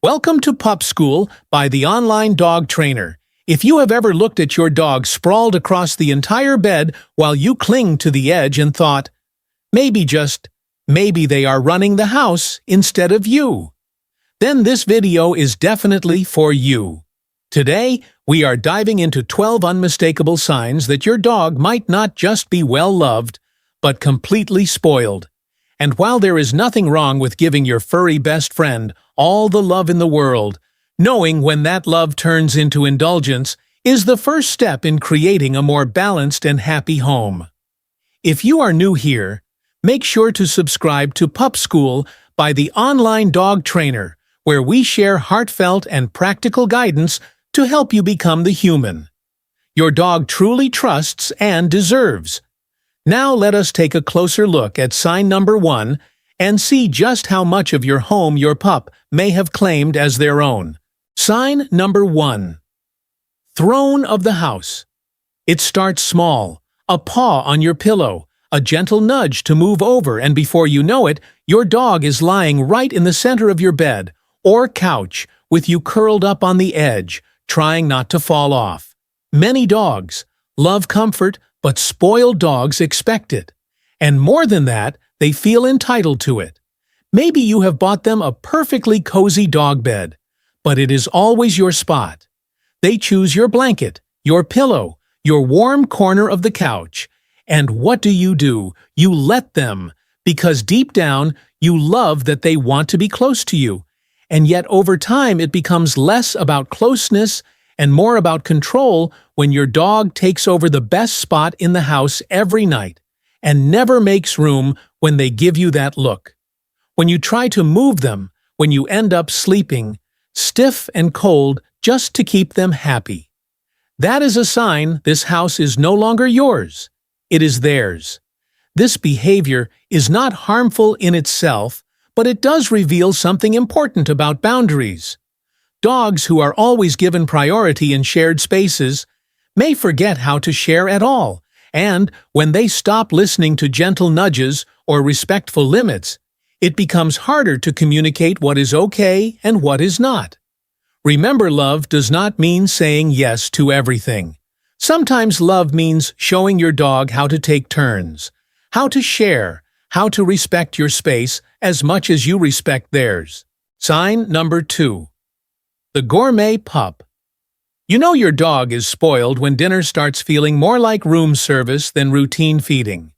Welcome to PupSchool by the online dog trainer. If you have ever looked at your dog sprawled across the entire bed while you cling to the edge and thought, maybe they are running the house instead of you, then this video is definitely for you. Today, we are diving into 12 unmistakable signs that your dog might not just be well-loved, but completely spoiled. And while there is nothing wrong with giving your furry best friend all the love in the world, knowing when that love turns into indulgence is the first step in creating a more balanced and happy home. If you are new here, make sure to subscribe to PupSchool by the online dog trainer, where we share heartfelt and practical guidance to help you become the human your dog truly trusts and deserves. Now let us take a closer look at sign number 1 and see just how much of your home your pup may have claimed as their own. Sign number 1. Throne of the house. It starts small, a paw on your pillow, a gentle nudge to move over, and before you know it, your dog is lying right in the center of your bed or couch with you curled up on the edge, trying not to fall off. Many dogs love comfort, but spoiled dogs expect it. And more than that, they feel entitled to it. Maybe you have bought them a perfectly cozy dog bed, but it is always your spot. They choose your blanket, your pillow, your warm corner of the couch. And what do? You let them, because deep down, you love that they want to be close to you. And yet over time, it becomes less about closeness and more about control when your dog takes over the best spot in the house every night and never makes room when they give you that look. When you try to move them, when you end up sleeping, stiff and cold just to keep them happy. That is a sign this house is no longer yours. It is theirs. This behavior is not harmful in itself, but it does reveal something important about boundaries. Dogs who are always given priority in shared spaces may forget how to share at all, and when they stop listening to gentle nudges or respectful limits, it becomes harder to communicate what is okay and what is not. Remember, love does not mean saying yes to everything. Sometimes love means showing your dog how to take turns, how to share, how to respect your space as much as you respect theirs. Sign number 2. The Gourmet Pup. You know your dog is spoiled when dinner starts feeling more like room service than routine feeding.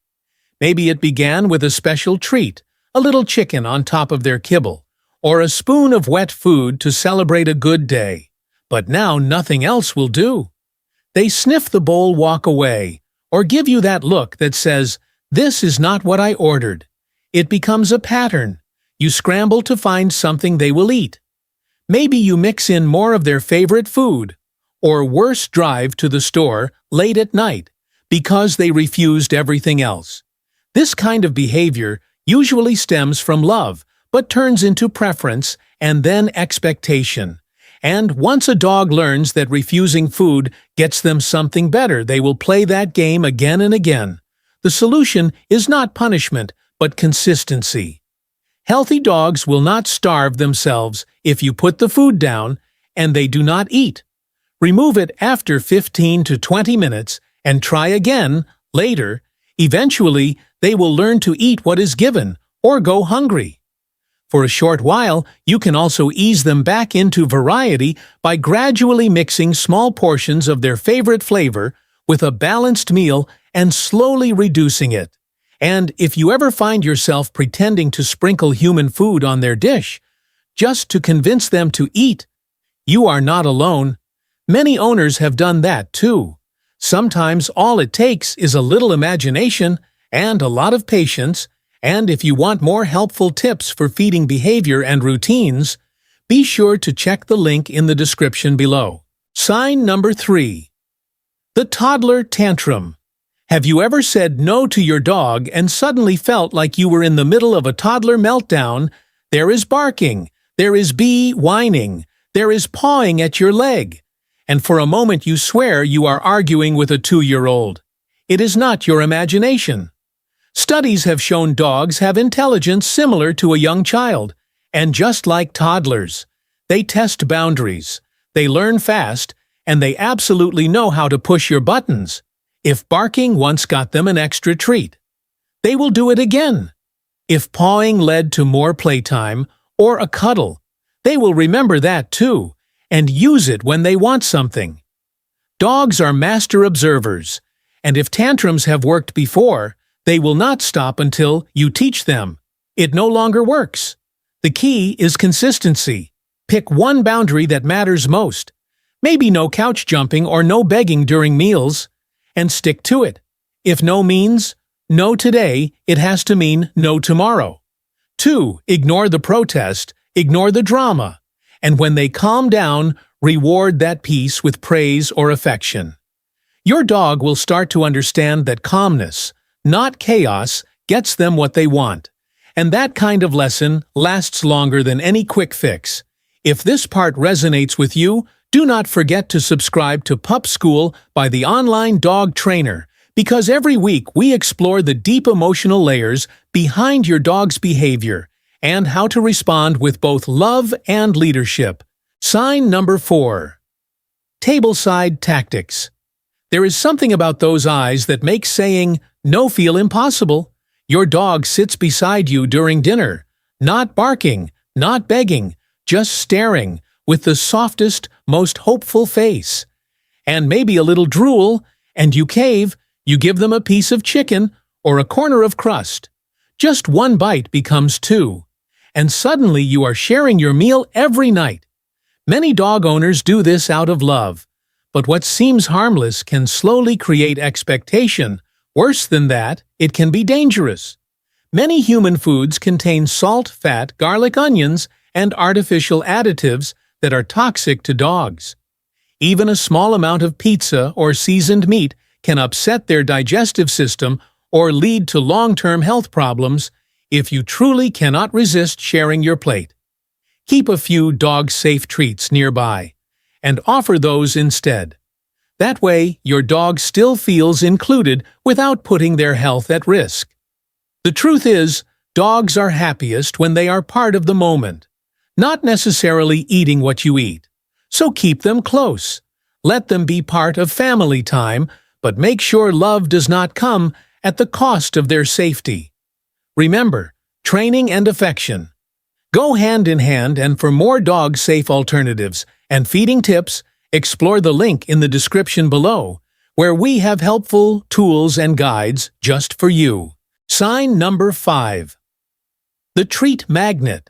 Maybe it began with a special treat, a little chicken on top of their kibble, or a spoon of wet food to celebrate a good day. But now nothing else will do. They sniff the bowl, walk away, or give you that look that says, "This is not what I ordered." It becomes a pattern. You scramble to find something they will eat. Maybe you mix in more of their favorite food, or worse, drive to the store late at night because they refused everything else. This kind of behavior usually stems from love, but turns into preference and then expectation. And once a dog learns that refusing food gets them something better, they will play that game again and again. The solution is not punishment, but consistency. Healthy dogs will not starve themselves if you put the food down and they do not eat. Remove it after 15 to 20 minutes and try again later. Eventually, they will learn to eat what is given or go hungry. For a short while, you can also ease them back into variety by gradually mixing small portions of their favorite flavor with a balanced meal and slowly reducing it. And if you ever find yourself pretending to sprinkle human food on their dish, just to convince them to eat, you are not alone. Many owners have done that too. Sometimes all it takes is a little imagination and a lot of patience. And if you want more helpful tips for feeding behavior and routines, be sure to check the link in the description below. Sign number 3. The Toddler Tantrum. Have you ever said no to your dog and suddenly felt like you were in the middle of a toddler meltdown? There is barking, there is whining, there is pawing at your leg. And for a moment you swear you are arguing with a 2-year-old. It is not your imagination. Studies have shown dogs have intelligence similar to a young child, and just like toddlers, They test boundaries, they learn fast, and they absolutely know how to push your buttons. If barking once got them an extra treat, they will do it again. If pawing led to more playtime or a cuddle, they will remember that too and use it when they want something. Dogs are master observers, and if tantrums have worked before, they will not stop until you teach them it no longer works. The key is consistency. Pick one boundary that matters most. Maybe no couch jumping or no begging during meals, and stick to it. If no means no today, it has to mean no tomorrow. 2. Ignore the protest, ignore the drama, and when they calm down, reward that peace with praise or affection. Your dog will start to understand that calmness, not chaos, gets them what they want, and that kind of lesson lasts longer than any quick fix. If this part resonates with you, do not forget to subscribe to PupSchool by the online dog trainer, because every week we explore the deep emotional layers behind your dog's behavior and how to respond with both love and leadership. Sign number 4. Tableside tactics. There is something about those eyes that makes saying no feel impossible. Your dog sits beside you during dinner, not barking, not begging, just staring with the softest, most hopeful face. And maybe a little drool, and you cave. You give them a piece of chicken or a corner of crust. Just one bite becomes 2, and suddenly you are sharing your meal every night. Many dog owners do this out of love, but what seems harmless can slowly create expectation. Worse than that, it can be dangerous. Many human foods contain salt, fat, garlic, onions, and artificial additives that are toxic to dogs. Even a small amount of pizza or seasoned meat can upset their digestive system or lead to long-term health problems if you truly cannot resist sharing your plate. Keep a few dog-safe treats nearby and offer those instead. That way, your dog still feels included without putting their health at risk. The truth is, dogs are happiest when they are part of the moment, not necessarily eating what you eat. So keep them close. Let them be part of family time, but make sure love does not come at the cost of their safety. Remember, training and affection go hand in hand, and for more dog-safe alternatives and feeding tips, explore the link in the description below, where we have helpful tools and guides just for you. Sign number 5. The treat magnet.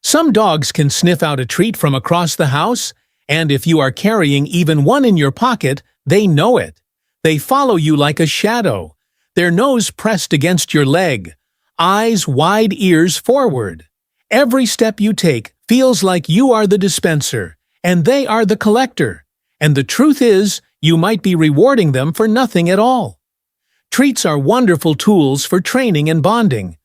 Some dogs can sniff out a treat from across the house, and if you are carrying even one in your pocket, they know it. They follow you like a shadow, their nose pressed against your leg, eyes wide, ears forward. Every step you take feels like you are the dispenser, and they are the collector. And the truth is, you might be rewarding them for nothing at all. Treats are wonderful tools for training and bonding,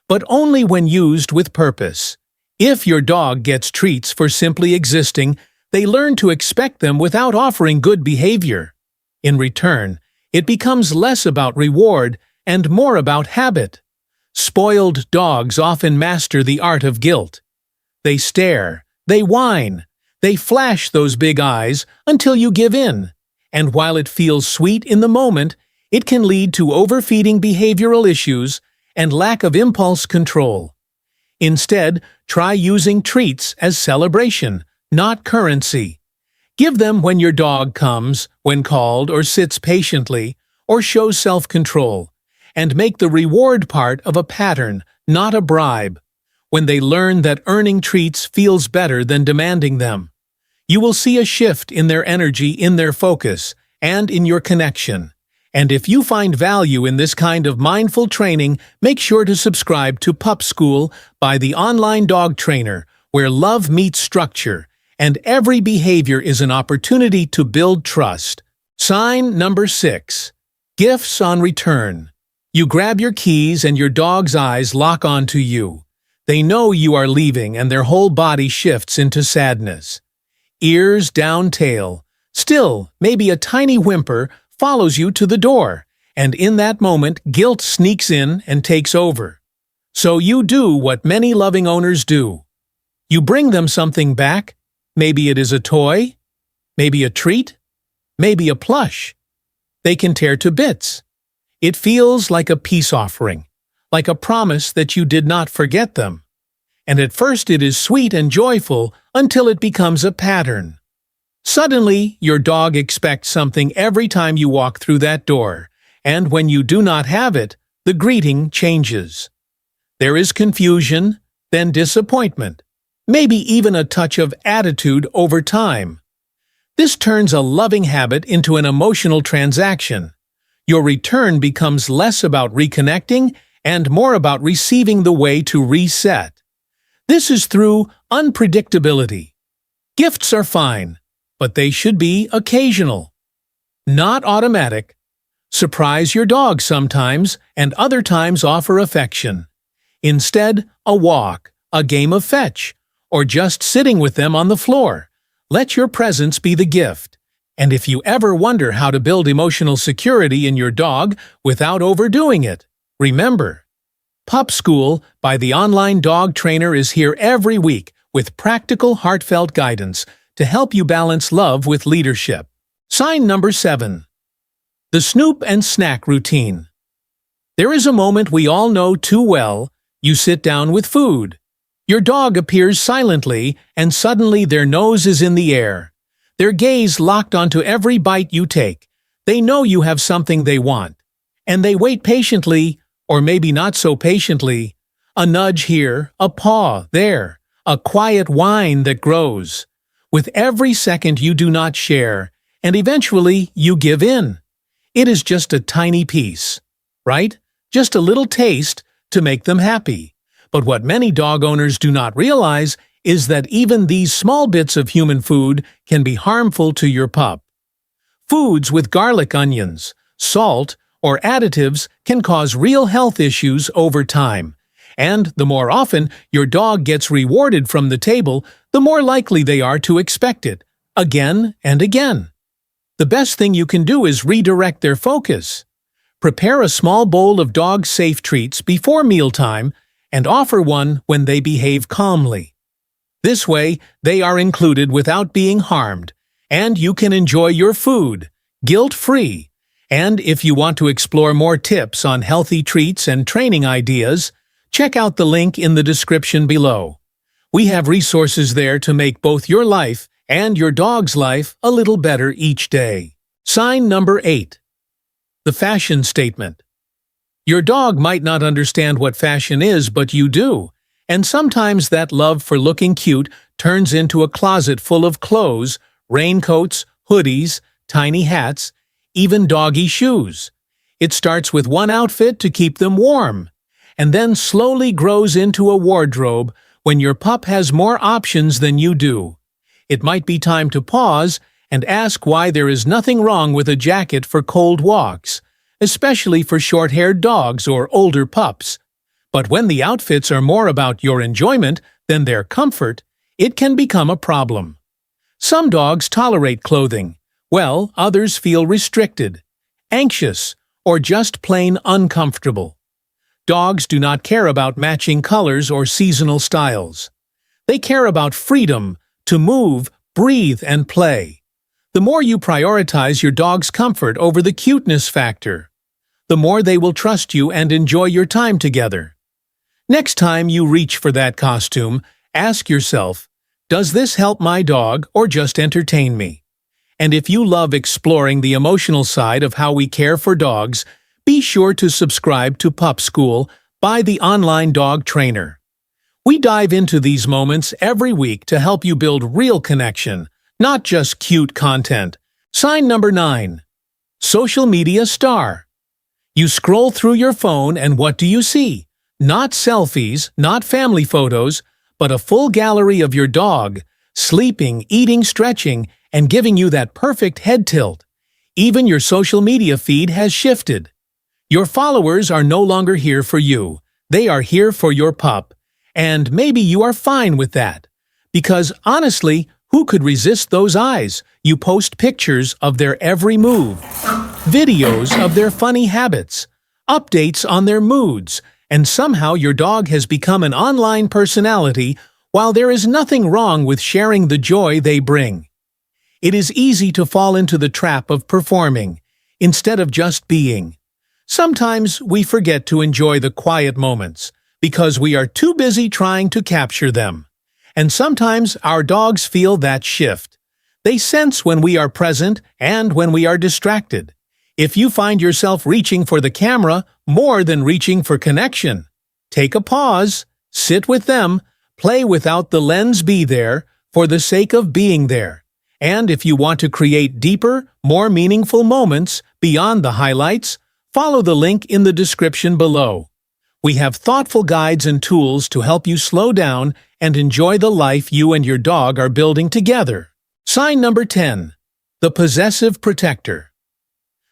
but only when used with purpose. If your dog gets treats for simply existing, they learn to expect them without offering good behavior. In return, it becomes less about reward and more about habit. Spoiled dogs often master the art of guilt. They stare, they whine, they flash those big eyes until you give in. And while it feels sweet in the moment, it can lead to overfeeding, behavioral issues, and lack of impulse control. Instead, try using treats as celebration, not currency. Give them when your dog comes, when called, or sits patiently, or shows self-control, and make the reward part of a pattern, not a bribe. When they learn that earning treats feels better than demanding them, you will see a shift in their energy, in their focus, and in your connection. And if you find value in this kind of mindful training, make sure to subscribe to PupSchool by the online dog trainer, where love meets structure, and every behavior is an opportunity to build trust. Sign number 6. Gifts on return. You grab your keys and your dog's eyes lock onto you. They know you are leaving and their whole body shifts into sadness. Ears down, tail. Still, maybe a tiny whimper follows you to the door, and in that moment, guilt sneaks in and takes over. So you do what many loving owners do. You bring them something back. Maybe it is a toy, maybe a treat, maybe a plush. They can tear to bits. It feels like a peace offering, like a promise that you did not forget them. And at first it is sweet and joyful until it becomes a pattern. Suddenly, your dog expects something every time you walk through that door, and when you do not have it, the greeting changes. There is confusion, then disappointment, maybe even a touch of attitude over time. This turns a loving habit into an emotional transaction. Your return becomes less about reconnecting and more about receiving the way to reset. This is through unpredictability. Gifts are fine, but they should be occasional, not automatic. Surprise your dog sometimes, and other times offer affection. Instead, a walk, a game of fetch, or just sitting with them on the floor. Let your presence be the gift. And if you ever wonder how to build emotional security in your dog without overdoing it, remember, PupSchool by the online dog trainer is here every week with practical, heartfelt guidance to help you balance love with leadership. Sign number 7. The Snoop and Snack Routine. There is a moment we all know too well. You sit down with food. Your dog appears silently, and suddenly their nose is in the air. Their gaze locked onto every bite you take. They know you have something they want. And they wait patiently, or maybe not so patiently. A nudge here, a paw there, a quiet whine that grows. With every second you do not share, and eventually you give in. It is just a tiny piece, right? Just a little taste to make them happy. But what many dog owners do not realize is that even these small bits of human food can be harmful to your pup. Foods with garlic onions, salt, or additives can cause real health issues over time. And the more often your dog gets rewarded from the table, the more likely they are to expect it, again and again. The best thing you can do is redirect their focus. Prepare a small bowl of dog-safe treats before mealtime and offer one when they behave calmly. This way, they are included without being harmed, and you can enjoy your food, guilt-free. And if you want to explore more tips on healthy treats and training ideas, check out the link in the description below. We have resources there to make both your life and your dog's life a little better each day. Sign number 8. The fashion statement. Your dog might not understand what fashion is, but you do. And sometimes that love for looking cute turns into a closet full of clothes, raincoats, hoodies, tiny hats, even doggy shoes. It starts with one outfit to keep them warm, and then slowly grows into a wardrobe when your pup has more options than you do. It might be time to pause and ask why there is nothing wrong with a jacket for cold walks, especially for short-haired dogs or older pups. But when the outfits are more about your enjoyment than their comfort, it can become a problem. Some dogs tolerate clothing, while others feel restricted, anxious, or just plain uncomfortable. Dogs do not care about matching colors or seasonal styles. They care about freedom to move, breathe, and play. The more you prioritize your dog's comfort over the cuteness factor, the more they will trust you and enjoy your time together. Next time you reach for that costume, ask yourself, does this help my dog or just entertain me? And if you love exploring the emotional side of how we care for dogs, be sure to subscribe to PupSchool by the online dog trainer. We dive into these moments every week to help you build real connection, not just cute content. Sign number 9. Social media star. You scroll through your phone and what do you see? Not selfies, not family photos, but a full gallery of your dog, sleeping, eating, stretching, and giving you that perfect head tilt. Even your social media feed has shifted. Your followers are no longer here for you. They are here for your pup. And maybe you are fine with that. Because honestly, who could resist those eyes? You post pictures of their every move, videos of their funny habits, updates on their moods, and somehow your dog has become an online personality While there is nothing wrong with sharing the joy they bring, it is easy to fall into the trap of performing, instead of just being. Sometimes we forget to enjoy the quiet moments, because we are too busy trying to capture them. And sometimes our dogs feel that shift. They sense when we are present and when we are distracted. If you find yourself reaching for the camera more than reaching for connection, take a pause, sit with them, play without the lens, be there for the sake of being there. And if you want to create deeper, more meaningful moments beyond the highlights, follow the link in the description below. We have thoughtful guides and tools to help you slow down and enjoy the life you and your dog are building together. Sign number 10. The Possessive Protector.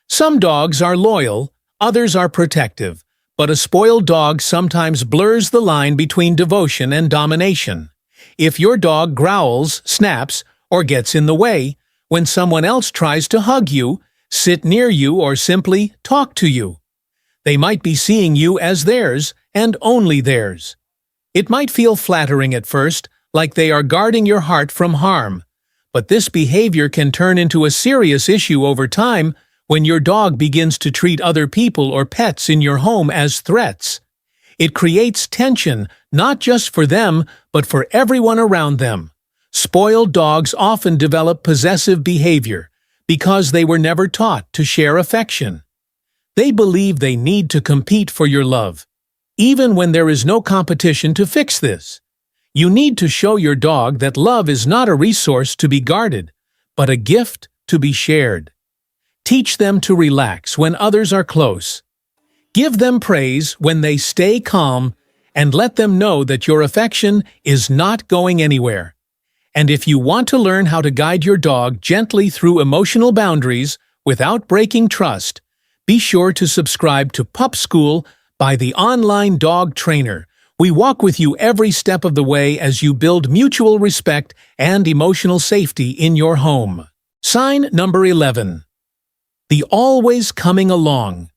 Some dogs are loyal, others are protective, but a spoiled dog sometimes blurs the line between devotion and domination. If your dog growls, snaps, or gets in the way when someone else tries to hug you, sit near you, or simply talk to you, they might be seeing you as theirs and only theirs. It might feel flattering at first, like they are guarding your heart from harm, but this behavior can turn into a serious issue over time when your dog begins to treat other people or pets in your home as threats. It creates tension, not just for them, but for everyone around them. Spoiled dogs often develop possessive behavior because they were never taught to share affection. They believe they need to compete for your love, even when there is no competition to fix this. You need to show your dog that love is not a resource to be guarded, but a gift to be shared. Teach them to relax when others are close. Give them praise when they stay calm, and let them know that your affection is not going anywhere. And if you want to learn how to guide your dog gently through emotional boundaries without breaking trust, be sure to subscribe to PupSchool by the Online Dog Trainer. We walk with you every step of the way as you build mutual respect and emotional safety in your home. Sign number 11. The Always Coming Along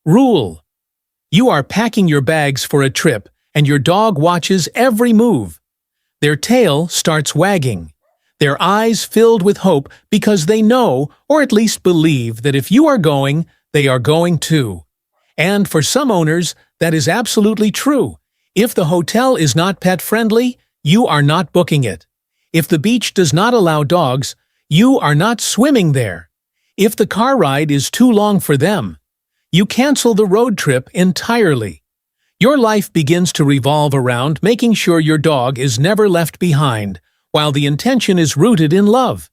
Rule. You are packing your bags for a trip, and your dog watches every move. Their tail starts wagging, their eyes filled with hope because they know, or at least believe, that if you are going, they are going too. And for some owners, that is absolutely true. If the hotel is not pet-friendly, you are not booking it. If the beach does not allow dogs, you are not swimming there. If the car ride is too long for them, you cancel the road trip entirely. Your life begins to revolve around making sure your dog is never left behind, while the intention is rooted in love.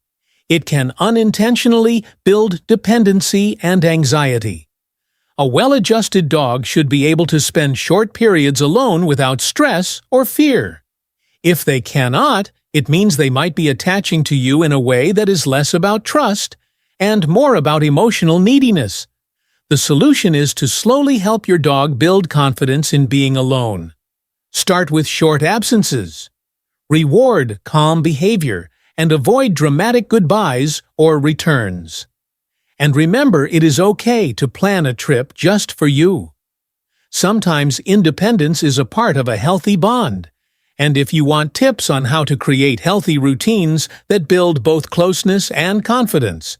It can unintentionally build dependency and anxiety. A well-adjusted dog should be able to spend short periods alone without stress or fear. If they cannot, it means they might be attaching to you in a way that is less about trust and more about emotional neediness. The solution is to slowly help your dog build confidence in being alone. Start with short absences. Reward calm behavior and avoid dramatic goodbyes or returns. And remember, it is okay to plan a trip just for you. Sometimes independence is a part of a healthy bond. And if you want tips on how to create healthy routines that build both closeness and confidence,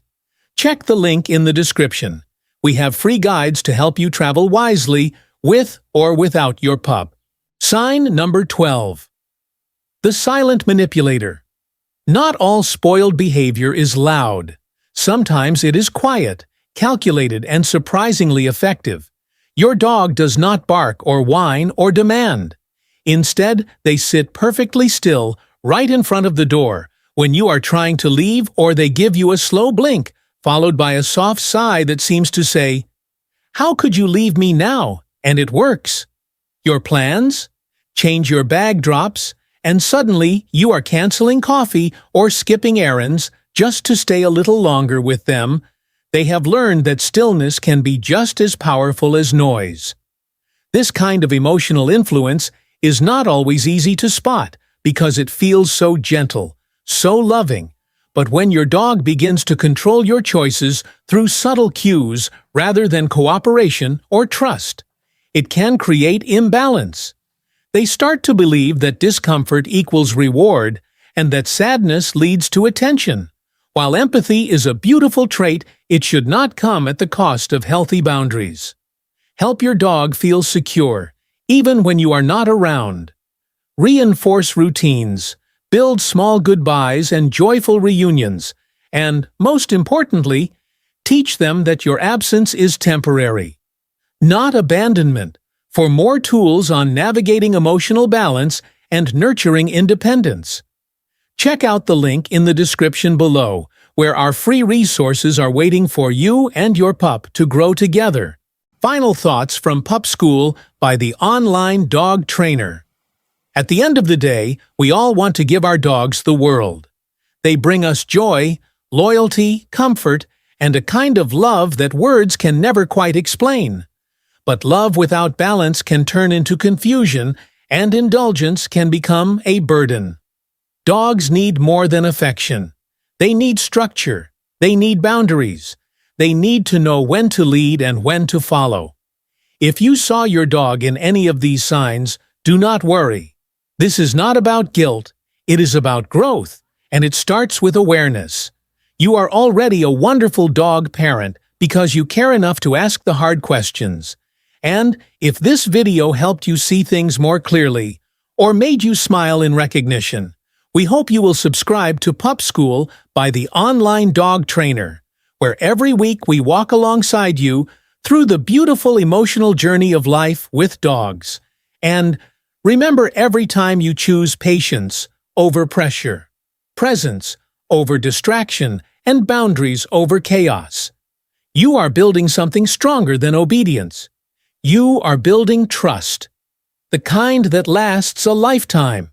check the link in the description. We have free guides to help you travel wisely with or without your pup. Sign number 12. The Silent Manipulator. Not all spoiled behavior is loud. Sometimes it is quiet, calculated, and surprisingly effective. Your dog does not bark or whine or demand. Instead, they sit perfectly still right in front of the door when you are trying to leave, or they give you a slow blink, followed by a soft sigh that seems to say, "How could you leave me now?" And it works. Your plans? Change your bag drops, and suddenly you are canceling coffee or skipping errands just to stay a little longer with them. They have learned that stillness can be just as powerful as noise. This kind of emotional influence is not always easy to spot because it feels so gentle, so loving. But when your dog begins to control your choices through subtle cues rather than cooperation or trust, it can create imbalance. They start to believe that discomfort equals reward and that sadness leads to attention. While empathy is a beautiful trait, it should not come at the cost of healthy boundaries. Help your dog feel secure, even when you are not around. Reinforce routines, build small goodbyes and joyful reunions, and, most importantly, teach them that your absence is temporary, not abandonment. For more tools on navigating emotional balance and nurturing independence, check out the link in the description below, where our free resources are waiting for you and your pup to grow together. Final thoughts from PupSchool by the online dog trainer. At the end of the day, we all want to give our dogs the world. They bring us joy, loyalty, comfort, and a kind of love that words can never quite explain. But love without balance can turn into confusion, and indulgence can become a burden. Dogs need more than affection. They need structure. They need boundaries. They need to know when to lead and when to follow. If you saw your dog in any of these signs, do not worry. This is not about guilt. It is about growth, and it starts with awareness. You are already a wonderful dog parent because you care enough to ask the hard questions. And if this video helped you see things more clearly, or made you smile in recognition, we hope you will subscribe to PupSchool by the online dog trainer, where every week we walk alongside you through the beautiful emotional journey of life with dogs. And remember, every time you choose patience over pressure, presence over distraction, and boundaries over chaos, you are building something stronger than obedience. You are building trust, the kind that lasts a lifetime.